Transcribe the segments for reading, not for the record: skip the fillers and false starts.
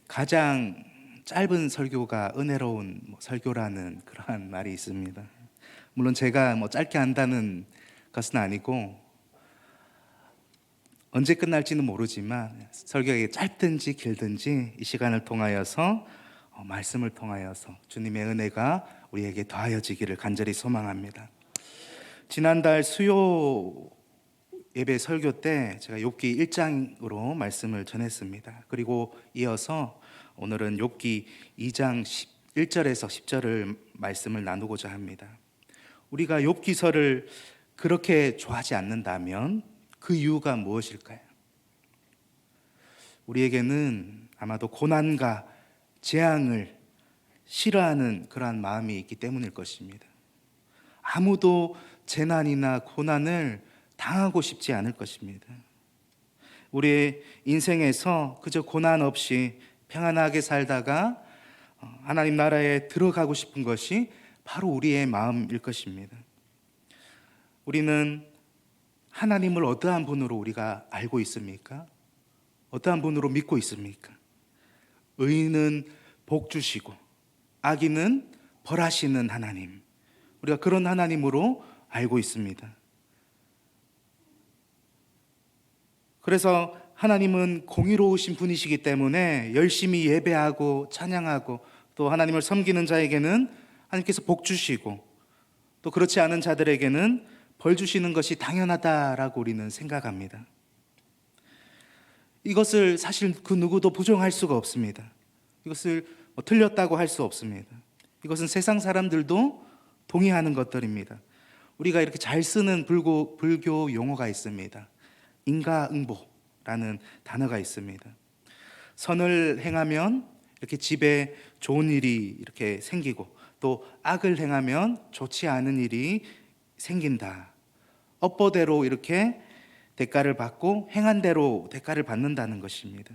가장 짧은 설교가 은혜로운 설교라는 그러한 말이 있습니다. 물론 제가 짧게 한다는 것은 아니고 언제 끝날지는 모르지만 설교가 짧든지 길든지 이 시간을 통하여서 말씀을 통하여서 주님의 은혜가 우리에게 더하여지기를 간절히 소망합니다. 지난달 수요 예배 설교 때 제가 욥기 1장으로 말씀을 전했습니다. 그리고 이어서 오늘은 욥기 2장 1절에서 10절을 말씀을 나누고자 합니다. 우리가 욥기서를 그렇게 좋아하지 않는다면 그 이유가 무엇일까요? 우리에게는 아마도 고난과 재앙을 싫어하는 그러한 마음이 있기 때문일 것입니다. 아무도 재난이나 고난을 당하고 싶지 않을 것입니다. 우리의 인생에서 그저 고난 없이 평안하게 살다가 하나님 나라에 들어가고 싶은 것이 바로 우리의 마음일 것입니다. 우리는 하나님을 어떠한 분으로 우리가 알고 있습니까? 어떠한 분으로 믿고 있습니까? 의인은 복 주시고 악인은 벌하시는 하나님, 우리가 그런 하나님으로 알고 있습니다. 그래서 하나님은 공의로우신 분이시기 때문에 열심히 예배하고 찬양하고 또 하나님을 섬기는 자에게는 하나님께서 복 주시고 또 그렇지 않은 자들에게는 벌 주시는 것이 당연하다라고 우리는 생각합니다. 이것을 사실 그 누구도 부정할 수가 없습니다. 이것을 틀렸다고 할 수 없습니다. 이것은 세상 사람들도 동의하는 것들입니다. 우리가 이렇게 잘 쓰는 불교 용어가 있습니다. 인과응보라는 단어가 있습니다. 선을 행하면 이렇게 집에 좋은 일이 이렇게 생기고 또 악을 행하면 좋지 않은 일이 생긴다. 업보대로 이렇게 대가를 받고 행한 대로 대가를 받는다는 것입니다.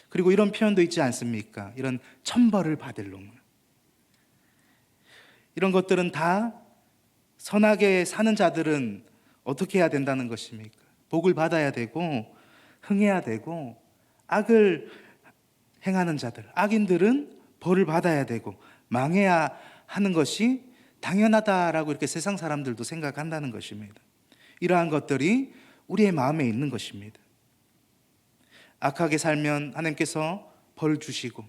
그리고 이런 표현도 있지 않습니까? 이런 천벌을 받을 놈을. 이런 것들은 다 선하게 사는 자들은 어떻게 해야 된다는 것입니까? 복을 받아야 되고 흥해야 되고, 악을 행하는 자들, 악인들은 벌을 받아야 되고 망해야 하는 것이 당연하다라고 이렇게 세상 사람들도 생각한다는 것입니다. 이러한 것들이 우리의 마음에 있는 것입니다. 악하게 살면 하나님께서 벌 주시고,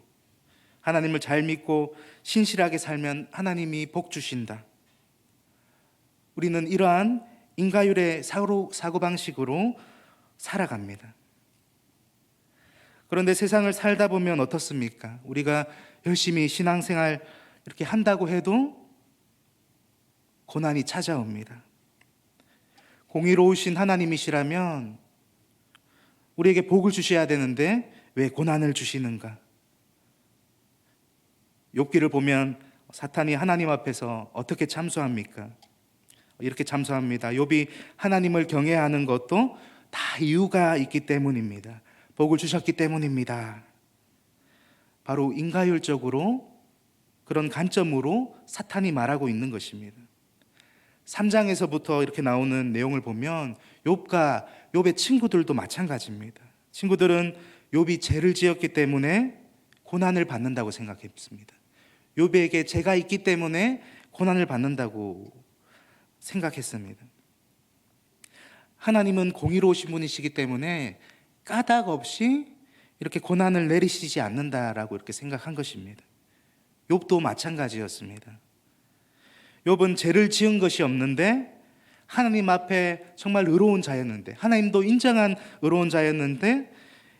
하나님을 잘 믿고 신실하게 살면 하나님이 복 주신다. 우리는 이러한 인과율의 사고방식으로 살아갑니다. 그런데 세상을 살다 보면 어떻습니까? 우리가 열심히 신앙생활 이렇게 한다고 해도 고난이 찾아옵니다. 공의로우신 하나님이시라면 우리에게 복을 주셔야 되는데 왜 고난을 주시는가? 욥기를 보면 사탄이 하나님 앞에서 어떻게 참소합니까? 이렇게 참소합니다. 욥이 하나님을 경외하는 것도 다 이유가 있기 때문입니다. 복을 주셨기 때문입니다. 바로 인과율적으로 그런 관점으로 사탄이 말하고 있는 것입니다. 3장에서부터 이렇게 나오는 내용을 보면 욥과 욥의 친구들도 마찬가지입니다. 친구들은 욥이 죄를 지었기 때문에 고난을 받는다고 생각했습니다. 욥에게 죄가 있기 때문에 고난을 받는다고 생각했습니다. 하나님은 공의로우신 분이시기 때문에 까닭 없이 이렇게 고난을 내리시지 않는다라고 이렇게 생각한 것입니다. 욥도 마찬가지였습니다. 욥은 죄를 지은 것이 없는데 하나님 앞에 정말 의로운 자였는데, 하나님도 인정한 의로운 자였는데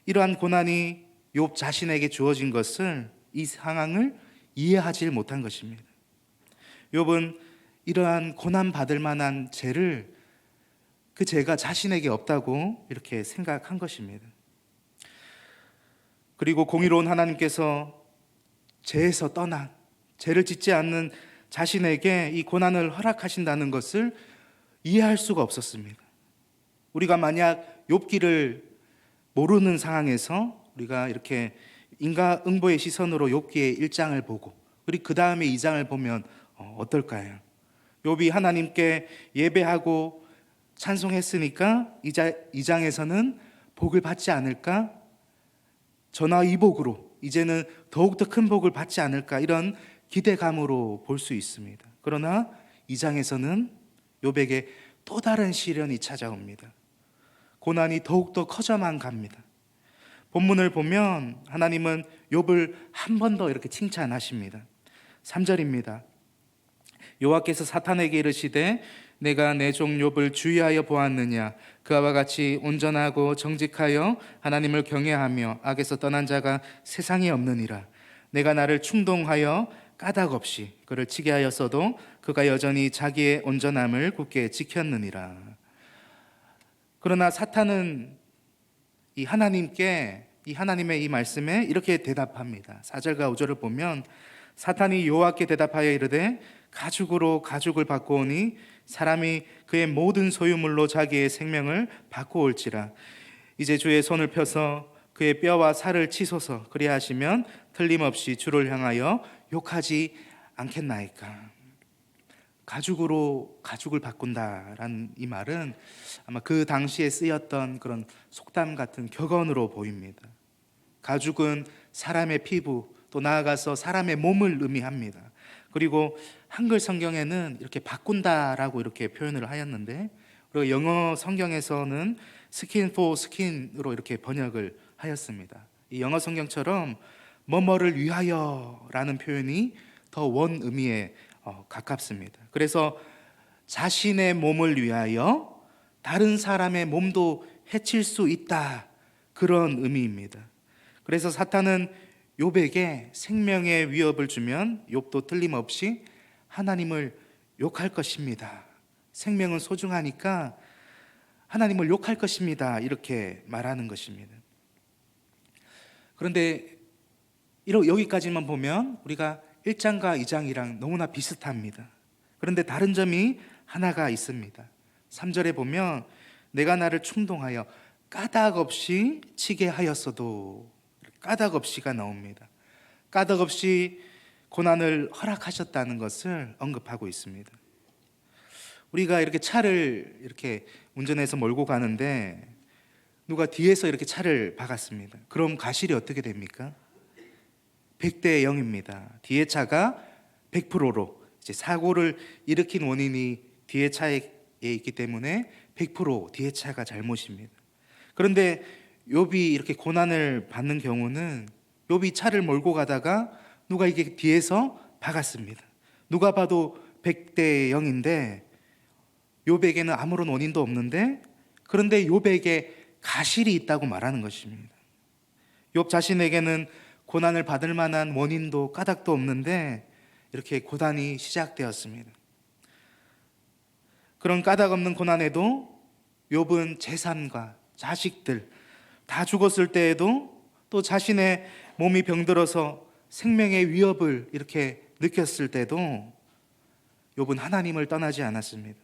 이러한 고난이 욥 자신에게 주어진 것을, 이 상황을 이해하지 못한 것입니다. 욥은 이러한 고난받을 만한 죄를, 그 죄가 자신에게 없다고 이렇게 생각한 것입니다. 그리고 공의로운 하나님께서 죄에서 떠난, 죄를 짓지 않는 자신에게 이 고난을 허락하신다는 것을 이해할 수가 없었습니다. 우리가 만약 욥기를 모르는 상황에서 우리가 이렇게 인과응보의 시선으로 욥기의 1장을 보고 그리고 그 다음에 2장을 보면 어떨까요? 욥이 하나님께 예배하고 찬송했으니까 2장에서는 복을 받지 않을까? 전화위복으로 이제는 더욱더 큰 복을 받지 않을까, 이런 기대감으로 볼 수 있습니다. 그러나 2장에서는 욥에게 또 다른 시련이 찾아옵니다. 고난이 더욱더 커져만 갑니다. 본문을 보면 하나님은 욥을 한 번 더 이렇게 칭찬하십니다. 3절입니다. 여호와께서 사탄에게 이르시되 내가 내 종 욥을 주의하여 보았느냐. 그와 같이 온전하고 정직하여 하나님을 경외하며 악에서 떠난 자가 세상에 없느니라. 내가 나를 충동하여 까닭 없이 그를 치게 하였어도 그가 여전히 자기의 온전함을 굳게 지켰느니라. 그러나 사탄은 이 하나님의 이 말씀에 이렇게 대답합니다. 4절과 5절을 보면 사탄이 여호와께 대답하여 이르되 가죽으로 가죽을 바꾸오니 사람이 그의 모든 소유물로 자기의 생명을 바꾸올지라. 이제 주의 손을 펴서 그의 뼈와 살을 치소서. 그리하 하시면 틀림없이 주를 향하여 욕하지 않겠나이까. 가죽으로 가죽을 바꾼다라는 이 말은 아마 그 당시에 쓰였던 그런 속담 같은 격언으로 보입니다. 가죽은 사람의 피부, 또 나아가서 사람의 몸을 의미합니다. 그리고 한글 성경에는 이렇게 바꾼다라고 이렇게 표현을 하였는데, 그리고 영어 성경에서는 skin for skin으로 이렇게 번역을 하였습니다. 이 영어 성경처럼 뭐뭐를 위하여라는 표현이 더 원 의미에 가깝습니다. 그래서 자신의 몸을 위하여 다른 사람의 몸도 해칠 수 있다, 그런 의미입니다. 그래서 사탄은 욥에게 생명의 위협을 주면 욥도 틀림없이 하나님을 욕할 것입니다. 생명은 소중하니까 하나님을 욕할 것입니다, 이렇게 말하는 것입니다. 그런데 여기까지만 보면 우리가 1장과 2장이랑 너무나 비슷합니다. 그런데 다른 점이 하나가 있습니다. 3절에 보면 내가 나를 충동하여 까닭 없이 치게 하였어도, 까닭 없이가 나옵니다. 까닭 없이 고난을 허락하셨다는 것을 언급하고 있습니다. 우리가 이렇게 차를 이렇게 운전해서 몰고 가는데 누가 뒤에서 이렇게 차를 박았습니다. 그럼 과실이 어떻게 됩니까? 100대 0입니다. 뒤에 차가 100%로 이제 사고를 일으킨 원인이 뒤에 차에 있기 때문에 100% 뒤에 차가 잘못입니다. 그런데 욥이 이렇게 고난을 받는 경우는 욥이 차를 몰고 가다가 누가 이게 뒤에서 박았습니다. 누가 봐도 100대 0인데 욥에게는 아무런 원인도 없는데, 그런데 욥에게 가실이 있다고 말하는 것입니다. 욥 자신에게는 고난을 받을 만한 원인도 까닭도 없는데 이렇게 고난이 시작되었습니다. 그런 까닭 없는 고난에도 욥은 재산과 자식들 다 죽었을 때에도, 또 자신의 몸이 병들어서 생명의 위협을 이렇게 느꼈을 때도 욥은 하나님을 떠나지 않았습니다.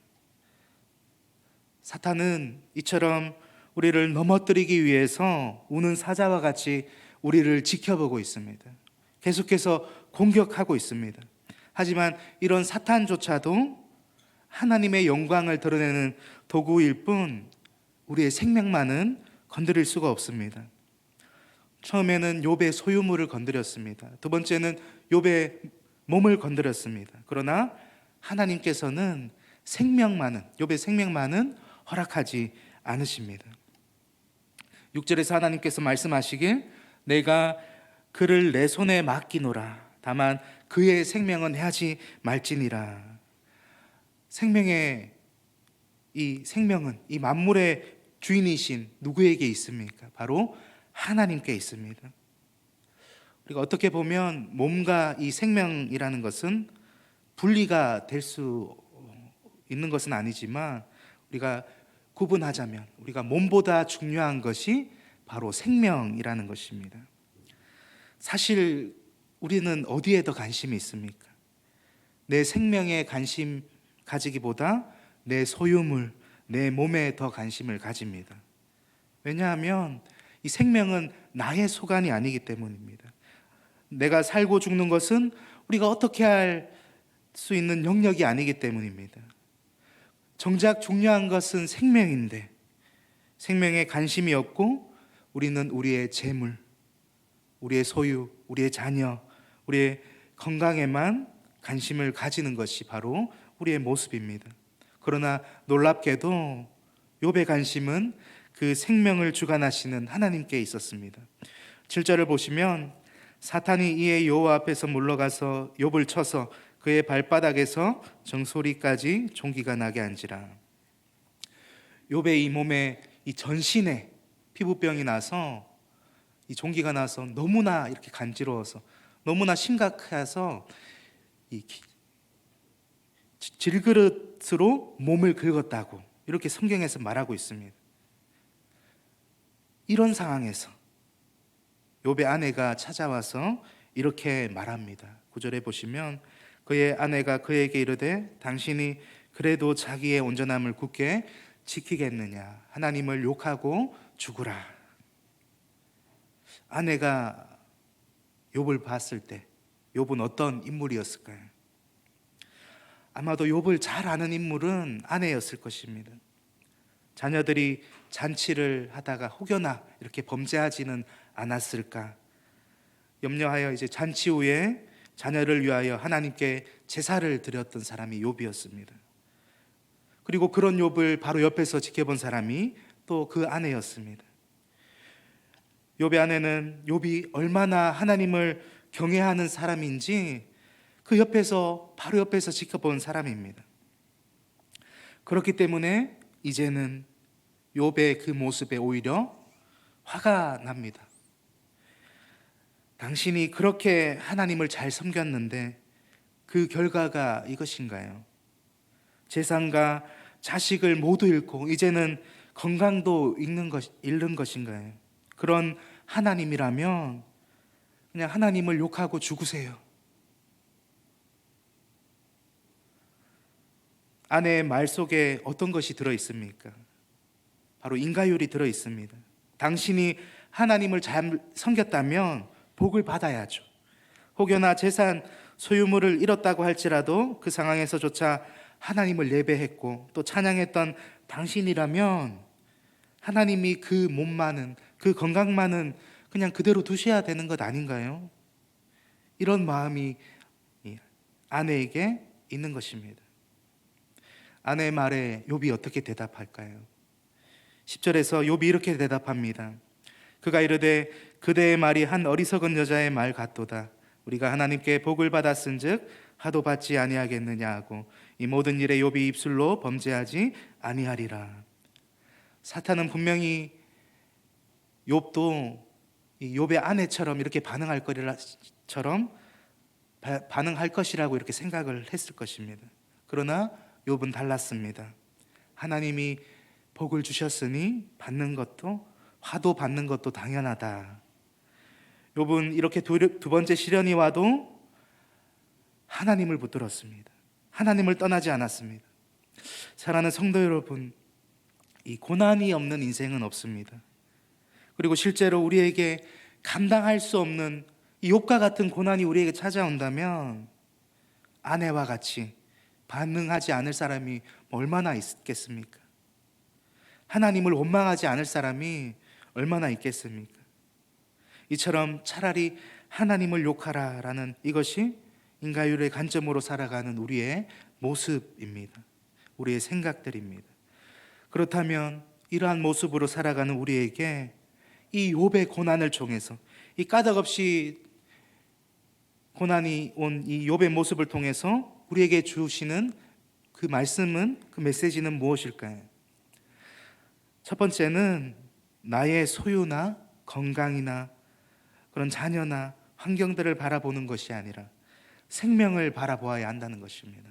사탄은 이처럼 우리를 넘어뜨리기 위해서 우는 사자와 같이 우리를 지켜보고 있습니다. 계속해서 공격하고 있습니다. 하지만 이런 사탄조차도 하나님의 영광을 드러내는 도구일 뿐 우리의 생명만은 건드릴 수가 없습니다. 처음에는 욥의 소유물을 건드렸습니다. 두 번째는 욥의 몸을 건드렸습니다. 그러나 하나님께서는 욥의 생명만은 허락하지 않으십니다. 6절에서 하나님께서 말씀하시길 내가 그를 내 손에 맡기노라. 다만 그의 생명은 해하지 말지니라. 생명은 이 만물의 주인이신 누구에게 있습니까? 바로 하나님께 있습니다. 우리가 어떻게 보면 몸과 이 생명이라는 것은 분리가 될 수 있는 것은 아니지만, 우리가 구분하자면 우리가 몸보다 중요한 것이 바로 생명이라는 것입니다. 사실 우리는 어디에 더 관심이 있습니까? 내 생명에 관심 가지기보다 내 소유물, 내 몸에 더 관심을 가집니다. 왜냐하면 이 생명은 나의 소관이 아니기 때문입니다. 내가 살고 죽는 것은 우리가 어떻게 할 수 있는 영역이 아니기 때문입니다. 정작 중요한 것은 생명인데 생명에 관심이 없고 우리는 우리의 재물, 우리의 소유, 우리의 자녀, 우리의 건강에만 관심을 가지는 것이 바로 우리의 모습입니다. 그러나 놀랍게도 욥의 관심은 그 생명을 주관하시는 하나님께 있었습니다. 7절을 보시면 사탄이 이에 여호와 앞에서 물러가서 욥을 쳐서 그의 발바닥에서 정소리까지 종기가 나게 한지라. 욥의 이 몸에 이 전신에 피부병이 나서 이 종기가 나서 너무나 이렇게 간지러워서 너무나 심각해서 이 질그릇으로 몸을 긁었다고 이렇게 성경에서 말하고 있습니다. 이런 상황에서 욥의 아내가 찾아와서 이렇게 말합니다. 9절에 보시면 그의 아내가 그에게 이르되 당신이 그래도 자기의 온전함을 굳게 지키겠느냐? 하나님을 욕하고 죽으라. 아내가 욥을 봤을 때 욥은 어떤 인물이었을까요? 아마도 욥을 잘 아는 인물은 아내였을 것입니다. 자녀들이 잔치를 하다가 혹여나 이렇게 범죄하지는 않았을까 염려하여 이제 잔치 후에 자녀를 위하여 하나님께 제사를 드렸던 사람이 욥이었습니다. 그리고 그런 욥을 바로 옆에서 지켜본 사람이 또 그 아내였습니다. 욥의 아내는 욥이 얼마나 하나님을 경외하는 사람인지 그 옆에서 바로 옆에서 지켜본 사람입니다. 그렇기 때문에 이제는 욥의 그 모습에 오히려 화가 납니다. 당신이 그렇게 하나님을 잘 섬겼는데 그 결과가 이것인가요? 재산과 자식을 모두 잃고 이제는 건강도 잃는 것인가요? 그런 하나님이라면 그냥 하나님을 욕하고 죽으세요. 아내의 말 속에 어떤 것이 들어있습니까? 바로 인가율이 들어있습니다. 당신이 하나님을 잘 섬겼다면 복을 받아야죠. 혹여나 재산, 소유물을 잃었다고 할지라도 그 상황에서조차 하나님을 예배했고 또 찬양했던 당신이라면 하나님이 그 몸만은, 그 건강만은 그냥 그대로 두셔야 되는 것 아닌가요? 이런 마음이 아내에게 있는 것입니다. 아내의 말에 욥이 어떻게 대답할까요? 10절에서 욥이 이렇게 대답합니다. 그가 이르되 그대의 말이 한 어리석은 여자의 말 같도다. 우리가 하나님께 복을 받았은즉 하도 받지 아니하겠느냐 하고 이 모든 일에 욥이 입술로 범죄하지 아니하리라. 사탄은 분명히 욥도 이 욥의 아내처럼 이렇게 반응할 것이라고 이렇게 생각을 했을 것입니다. 그러나 욥은 달랐습니다. 하나님이 복을 주셨으니 받는 것도 화도 받는 것도 당연하다. 욥은 이렇게 두 번째 시련이 와도 하나님을 붙들었습니다. 하나님을 떠나지 않았습니다. 사랑하는 성도 여러분, 이 고난이 없는 인생은 없습니다. 그리고 실제로 우리에게 감당할 수 없는 이 욥과 같은 고난이 우리에게 찾아온다면 아내와 같이 반응하지 않을 사람이 얼마나 있겠습니까? 하나님을 원망하지 않을 사람이 얼마나 있겠습니까? 이처럼 차라리 하나님을 욕하라라는 이것이 인가율의 관점으로 살아가는 우리의 모습입니다. 우리의 생각들입니다. 그렇다면 이러한 모습으로 살아가는 우리에게 이 욥의 고난을 통해서 이 까닭없이 고난이 온 이 욥의 모습을 통해서 우리에게 주시는 그 말씀은, 그 메시지는 무엇일까요? 첫 번째는 나의 소유나 건강이나 그런 자녀나 환경들을 바라보는 것이 아니라 생명을 바라보아야 한다는 것입니다.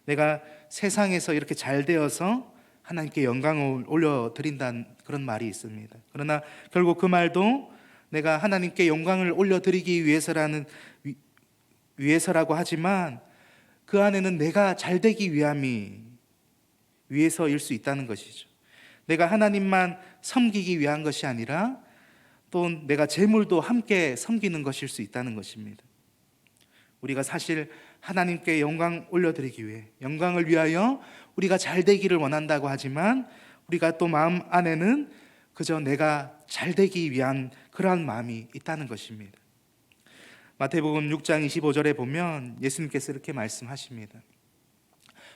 내가 세상에서 이렇게 잘 되어서 하나님께 영광을 올려드린다는 그런 말이 있습니다. 그러나 결국 그 말도 내가 하나님께 영광을 올려드리기 위해서라고 하지만 그 안에는 내가 잘 되기 위해서일 수 있다는 것이죠. 내가 하나님만 섬기기 위한 것이 아니라 또 내가 재물도 함께 섬기는 것일 수 있다는 것입니다. 우리가 사실 하나님께 영광 올려드리기 위해, 영광을 위하여 우리가 잘 되기를 원한다고 하지만 우리가 또 마음 안에는 그저 내가 잘 되기 위한 그러한 마음이 있다는 것입니다. 마태복음 6장 25절에 보면 예수님께서 이렇게 말씀하십니다.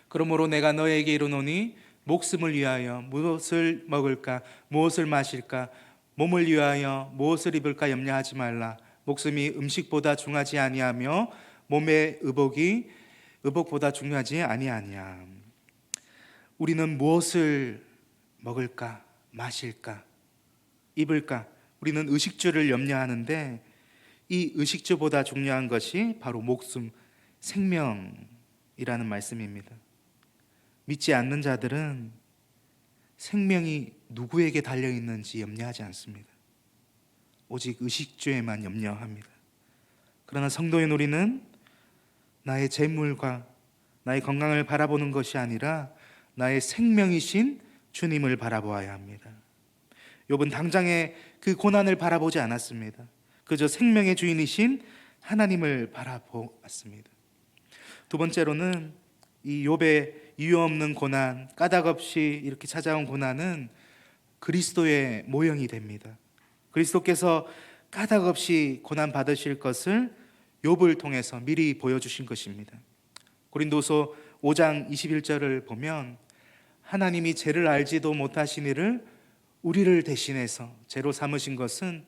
그러므로 내가 너에게 이르노니 목숨을 위하여 무엇을 먹을까 무엇을 마실까 몸을 위하여 무엇을 입을까 염려하지 말라. 목숨이 음식보다 중하지 아니하며 몸의 의복보다 중요하지 아니하냐. 우리는 무엇을 먹을까 마실까 입을까, 우리는 의식주를 염려하는데 이 의식주보다 중요한 것이 바로 목숨, 생명이라는 말씀입니다. 믿지 않는 자들은 생명이 누구에게 달려있는지 염려하지 않습니다. 오직 의식주에만 염려합니다. 그러나 성도인 우리는 나의 재물과 나의 건강을 바라보는 것이 아니라 나의 생명이신 주님을 바라보아야 합니다. 욥은 당장의 그 고난을 바라보지 않았습니다. 그저 생명의 주인이신 하나님을 바라보았습니다. 두 번째로는 이 욥의 이유 없는 고난, 까닭 없이 이렇게 찾아온 고난은 그리스도의 모형이 됩니다. 그리스도께서 까닭 없이 고난 받으실 것을 욥을 통해서 미리 보여주신 것입니다. 고린도서 5장 21절을 보면 하나님이 죄를 알지도 못하신 이를 우리를 대신해서 죄로 삼으신 것은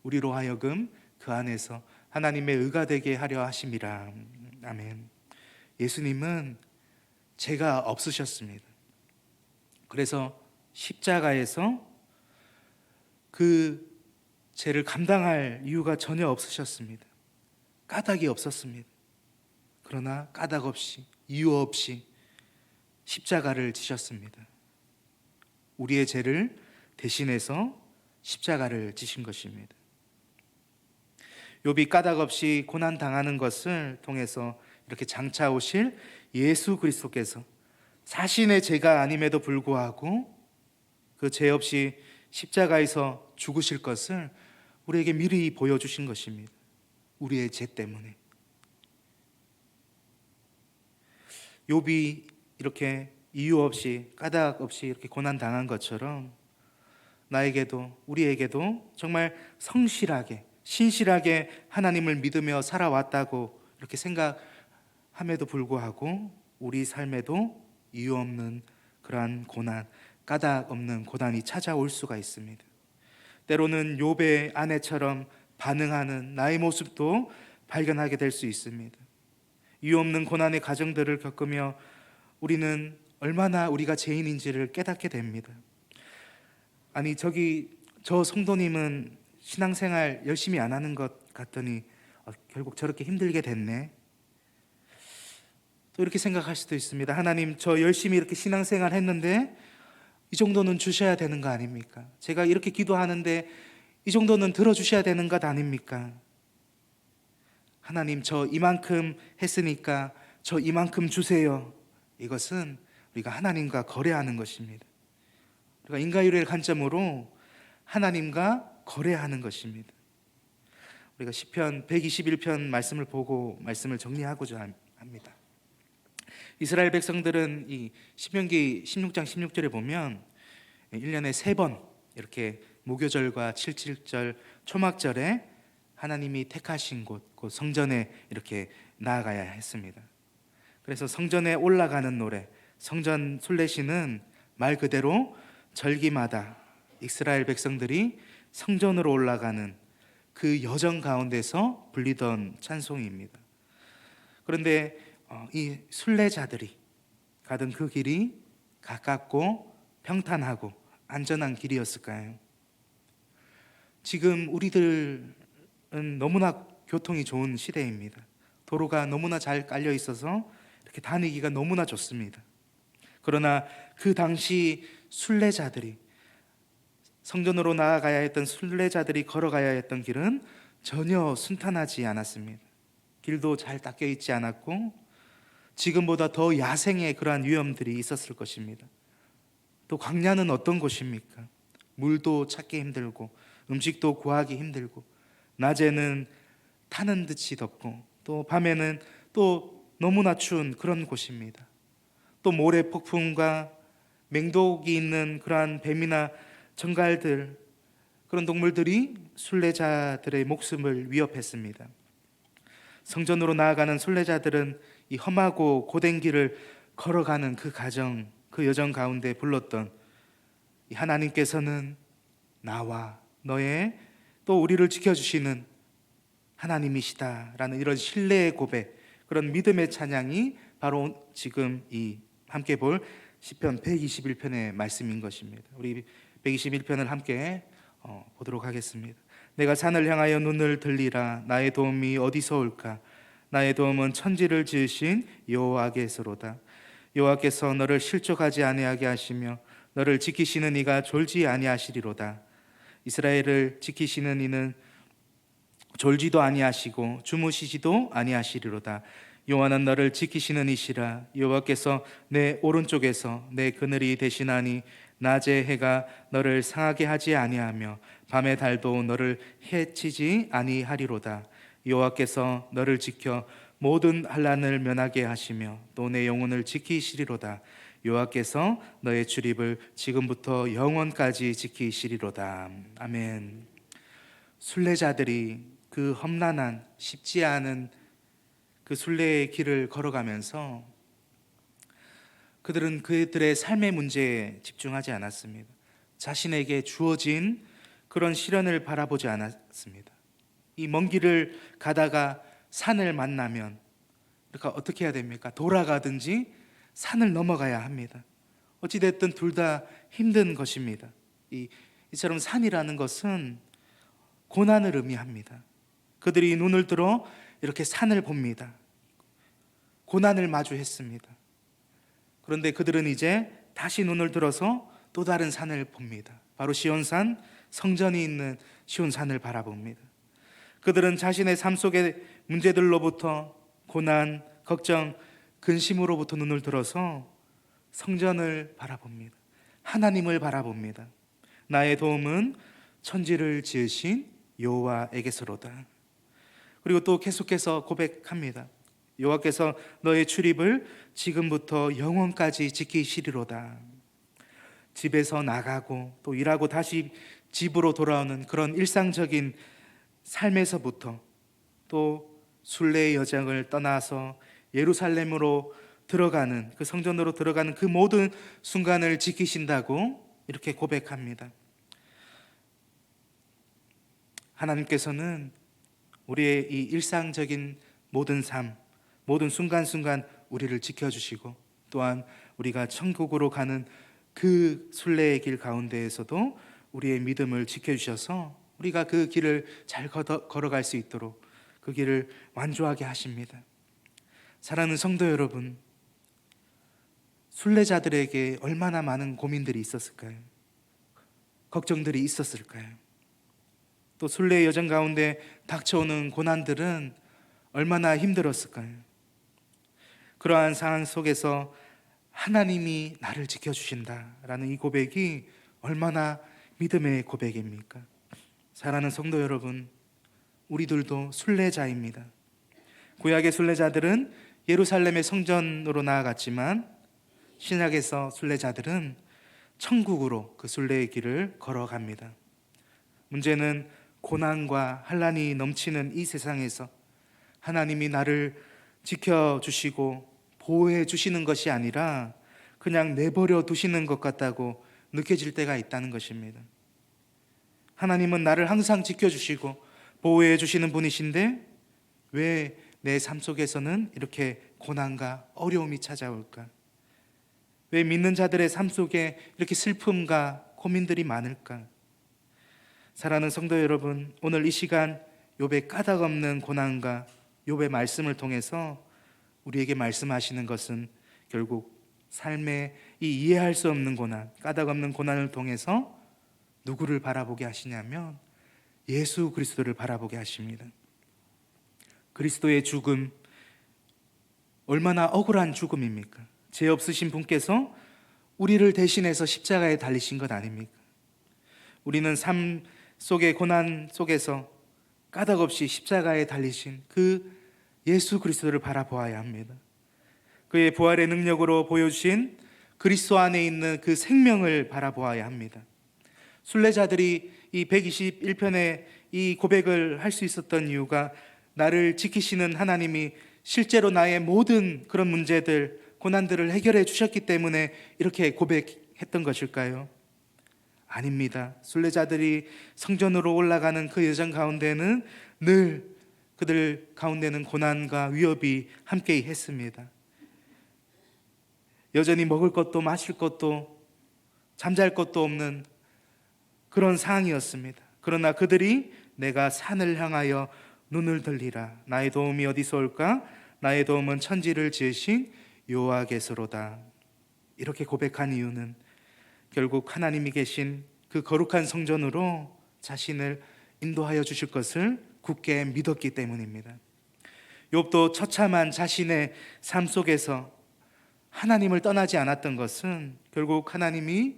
우리로 하여금 그 안에서 하나님의 의가 되게 하려 하심이라. 아멘. 예수님은 죄가 없으셨습니다. 그래서 십자가에서 그 죄를 감당할 이유가 전혀 없으셨습니다. 까닭이 없었습니다. 그러나 까닭 없이 이유 없이 십자가를 지셨습니다. 우리의 죄를 대신해서 십자가를 지신 것입니다. 욥이 까닭 없이 고난 당하는 것을 통해서 이렇게 장차 오실 예수 그리스도께서 자신의 죄가 아님에도 불구하고 그 죄 없이 십자가에서 죽으실 것을 우리에게 미리 보여주신 것입니다. 우리의 죄 때문에. 욥이 이렇게 이유 없이 까닭 없이 이렇게 고난 당한 것처럼 나에게도 우리에게도 정말 성실하게 신실하게 하나님을 믿으며 살아왔다고 이렇게 생각함에도 불구하고 우리 삶에도 이유 없는 그러한 고난, 까닭 없는 고난이 찾아올 수가 있습니다. 때로는 욥의 아내처럼 반응하는 나의 모습도 발견하게 될 수 있습니다. 이유 없는 고난의 가정들을 겪으며 우리는 얼마나 우리가 죄인인지를 깨닫게 됩니다. 아니 저 성도님은 신앙생활 열심히 안 하는 것 같더니 결국 저렇게 힘들게 됐네. 또 이렇게 생각할 수도 있습니다. 하나님, 저 열심히 이렇게 신앙생활 했는데 이 정도는 주셔야 되는 거 아닙니까? 제가 이렇게 기도하는데 이 정도는 들어주셔야 되는 것 아닙니까? 하나님, 저 이만큼 했으니까 저 이만큼 주세요. 이것은 우리가 하나님과 거래하는 것입니다. 우리가 인과율의 관점으로 하나님과 거래하는 것입니다. 우리가 시편 121편 말씀을 보고 말씀을 정리하고자 합니다. 이스라엘 백성들은 이 신명기 16장 16절에 보면 1년에 3번 이렇게 무교절과 칠칠절 초막절에 하나님이 택하신 곳, 그 성전에 이렇게 나아가야 했습니다. 그래서 성전에 올라가는 노래, 성전 순례시는 말 그대로 절기마다 이스라엘 백성들이 성전으로 올라가는 그 여정 가운데서 불리던 찬송입니다. 그런데 이 순례자들이 가던 그 길이 가깝고 평탄하고 안전한 길이었을까요? 지금 우리들은 너무나 교통이 좋은 시대입니다. 도로가 너무나 잘 깔려 있어서 이렇게 다니기가 너무나 좋습니다. 그러나 그 당시 순례자들이 성전으로 나아가야 했던 순례자들이 걸어가야 했던 길은 전혀 순탄하지 않았습니다. 길도 잘 닦여 있지 않았고 지금보다 더 야생의 그러한 위험들이 있었을 것입니다. 또 광야는 어떤 곳입니까? 물도 찾기 힘들고 음식도 구하기 힘들고 낮에는 타는 듯이 덥고 또 밤에는 또 너무나 추운 그런 곳입니다. 또 모래 폭풍과 맹독이 있는 그러한 뱀이나 정갈들, 그런 동물들이 순례자들의 목숨을 위협했습니다. 성전으로 나아가는 순례자들은 이 험하고 고된 길을 걸어가는 그 가정, 그 여정 가운데 불렀던 이 하나님께서는 나와 너의 또 우리를 지켜주시는 하나님이시다라는 이런 신뢰의 고백, 그런 믿음의 찬양이 바로 지금 이 함께 볼 시편 121편의 말씀인 것입니다. 우리 121편을 함께 보도록 하겠습니다. 내가 산을 향하여 눈을 들리라. 나의 도움이 어디서 올까? 나의 도움은 천지를 지으신 여호와께서로다. 여호와께서 너를 실족하지 아니하게 하시며 너를 지키시는 이가 졸지 아니하시리로다. 이스라엘을 지키시는 이는 졸지도 아니하시고 주무시지도 아니하시리로다. 여호와는 너를 지키시는 이시라. 여호와께서 내 오른쪽에서 내 그늘이 되시나니 낮의 해가 너를 상하게 하지 아니하며 밤의 달도 너를 해치지 아니하리로다. 여호와께서 너를 지켜 모든 환난을 면하게 하시며 또 내 영혼을 지키시리로다. 여호와께서 너의 출입을 지금부터 영원까지 지키시리로다. 아멘. 순례자들이 그 험난한 쉽지 않은 그 순례의 길을 걸어가면서 그들은 그들의 삶의 문제에 집중하지 않았습니다. 자신에게 주어진 그런 시련을 바라보지 않았습니다. 이 먼 길을 가다가 산을 만나면 그러니까 어떻게 해야 됩니까? 돌아가든지 산을 넘어가야 합니다. 어찌됐든 둘 다 힘든 것입니다. 이처럼 산이라는 것은 고난을 의미합니다. 그들이 눈을 들어 이렇게 산을 봅니다. 고난을 마주했습니다. 그런데 그들은 이제 다시 눈을 들어서 또 다른 산을 봅니다. 바로 시온산, 성전이 있는 시온산을 바라봅니다. 그들은 자신의 삶 속의 문제들로부터 고난, 걱정, 근심으로부터 눈을 들어서 성전을 바라봅니다. 하나님을 바라봅니다. 나의 도움은 천지를 지으신 여호와에게서로다. 그리고 또 계속해서 고백합니다. 여호와께서 너의 출입을 지금부터 영원까지 지키시리로다. 집에서 나가고 또 일하고 다시 집으로 돌아오는 그런 일상적인 삶에서부터 또 순례의 여정을 떠나서 예루살렘으로 들어가는 그 성전으로 들어가는 그 모든 순간을 지키신다고 이렇게 고백합니다. 하나님께서는 우리의 이 일상적인 모든 삶, 모든 순간순간 우리를 지켜주시고 또한 우리가 천국으로 가는 그 순례의 길 가운데에서도 우리의 믿음을 지켜주셔서 우리가 그 길을 잘 걸어갈 수 있도록 그 길을 완주하게 하십니다. 사랑하는 성도 여러분, 순례자들에게 얼마나 많은 고민들이 있었을까요? 걱정들이 있었을까요? 또 순례의 여정 가운데 닥쳐오는 고난들은 얼마나 힘들었을까요? 그러한 상황 속에서 하나님이 나를 지켜주신다라는 이 고백이 얼마나 믿음의 고백입니까? 사랑하는 성도 여러분, 우리들도 순례자입니다. 구약의 순례자들은 예루살렘의 성전으로 나아갔지만 신약에서 순례자들은 천국으로 그 순례의 길을 걸어갑니다. 문제는 고난과 환난이 넘치는 이 세상에서 하나님이 나를 지켜주시고 보호해 주시는 것이 아니라 그냥 내버려 두시는 것 같다고 느껴질 때가 있다는 것입니다. 하나님은 나를 항상 지켜주시고 보호해 주시는 분이신데 왜 내 삶 속에서는 이렇게 고난과 어려움이 찾아올까? 왜 믿는 자들의 삶 속에 이렇게 슬픔과 고민들이 많을까? 사랑하는 성도 여러분, 오늘 이 시간 욥의 까닭 없는 고난과 욥의 말씀을 통해서 우리에게 말씀하시는 것은 결국 삶의 이 이해할 수 없는 고난, 까닭 없는 고난을 통해서 누구를 바라보게 하시냐면 예수 그리스도를 바라보게 하십니다. 그리스도의 죽음, 얼마나 억울한 죽음입니까? 죄 없으신 분께서 우리를 대신해서 십자가에 달리신 것 아닙니까? 우리는 삶 속의 고난 속에서 까닭 없이 십자가에 달리신 그 예수 그리스도를 바라보아야 합니다. 그의 부활의 능력으로 보여주신 그리스도 안에 있는 그 생명을 바라보아야 합니다. 순례자들이 이 121편의 이 고백을 할 수 있었던 이유가 나를 지키시는 하나님이 실제로 나의 모든 그런 문제들, 고난들을 해결해 주셨기 때문에 이렇게 고백했던 것일까요? 아닙니다. 순례자들이 성전으로 올라가는 그 여정 가운데는 늘 그들 가운데는 고난과 위협이 함께 했습니다. 여전히 먹을 것도 마실 것도 잠잘 것도 없는 그런 상황이었습니다. 그러나 그들이 내가 산을 향하여 눈을 들리라. 나의 도움이 어디서 올까? 나의 도움은 천지를 지으신 여호와께서로다. 이렇게 고백한 이유는 결국 하나님이 계신 그 거룩한 성전으로 자신을 인도하여 주실 것을 굳게 믿었기 때문입니다. 욥도 처참한 자신의 삶 속에서 하나님을 떠나지 않았던 것은 결국 하나님이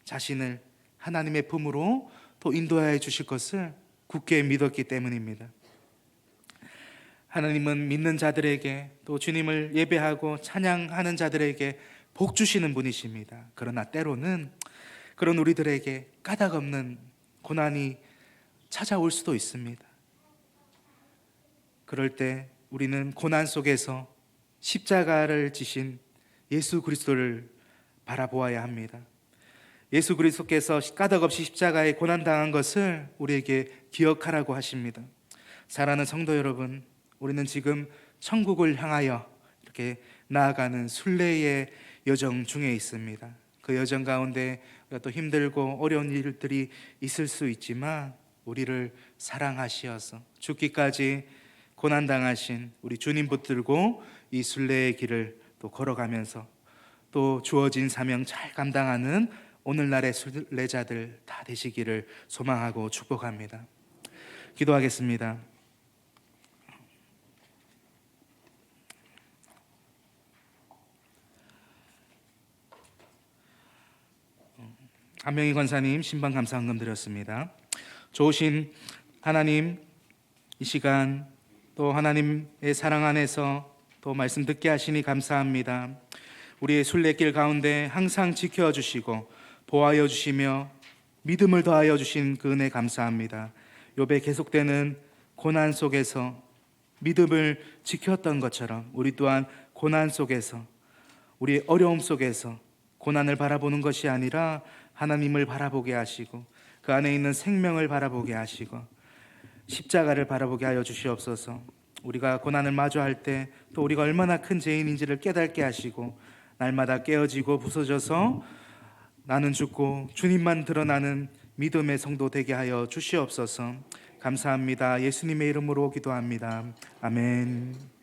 자신을 하나님의 품으로 또 인도하여 주실 것을 굳게 믿었기 때문입니다. 하나님은 믿는 자들에게 또 주님을 예배하고 찬양하는 자들에게 복 주시는 분이십니다. 그러나 때로는 그런 우리들에게 까닭없는 고난이 찾아올 수도 있습니다. 그럴 때 우리는 고난 속에서 십자가를 지신 예수 그리스도를 바라보아야 합니다. 예수 그리스도께서 까닭없이 십자가에 고난당한 것을 우리에게 기억하라고 하십니다. 사랑하는 성도 여러분, 우리는 지금 천국을 향하여 이렇게 나아가는 순례의 여정 중에 있습니다. 그 여정 가운데 또 힘들고 어려운 일들이 있을 수 있지만 우리를 사랑하시어서 죽기까지 고난당하신 우리 주님 붙들고 이 순례의 길을 또 걸어가면서 또 주어진 사명 잘 감당하는 오늘날의 순례자들 다 되시기를 소망하고 축복합니다. 기도하겠습니다. 한명희 권사님 신방 감사 헌금 드렸습니다. 좋으신 하나님, 이 시간 또 하나님의 사랑 안에서 또 말씀 듣게 하시니 감사합니다. 우리의 순례길 가운데 항상 지켜주시고 보호하여 주시며 믿음을 더하여 주신 그 은혜 감사합니다. 욥의 계속되는 고난 속에서 믿음을 지켰던 것처럼 우리 또한 고난 속에서 우리의 어려움 속에서 고난을 바라보는 것이 아니라 하나님을 바라보게 하시고 그 안에 있는 생명을 바라보게 하시고 십자가를 바라보게 하여 주시옵소서. 우리가 고난을 마주할 때 또 우리가 얼마나 큰 죄인인지를 깨닫게 하시고 날마다 깨어지고 부서져서 나는 죽고 주님만 드러나는 믿음의 성도 되게 하여 주시옵소서. 감사합니다. 예수님의 이름으로 기도합니다. 아멘.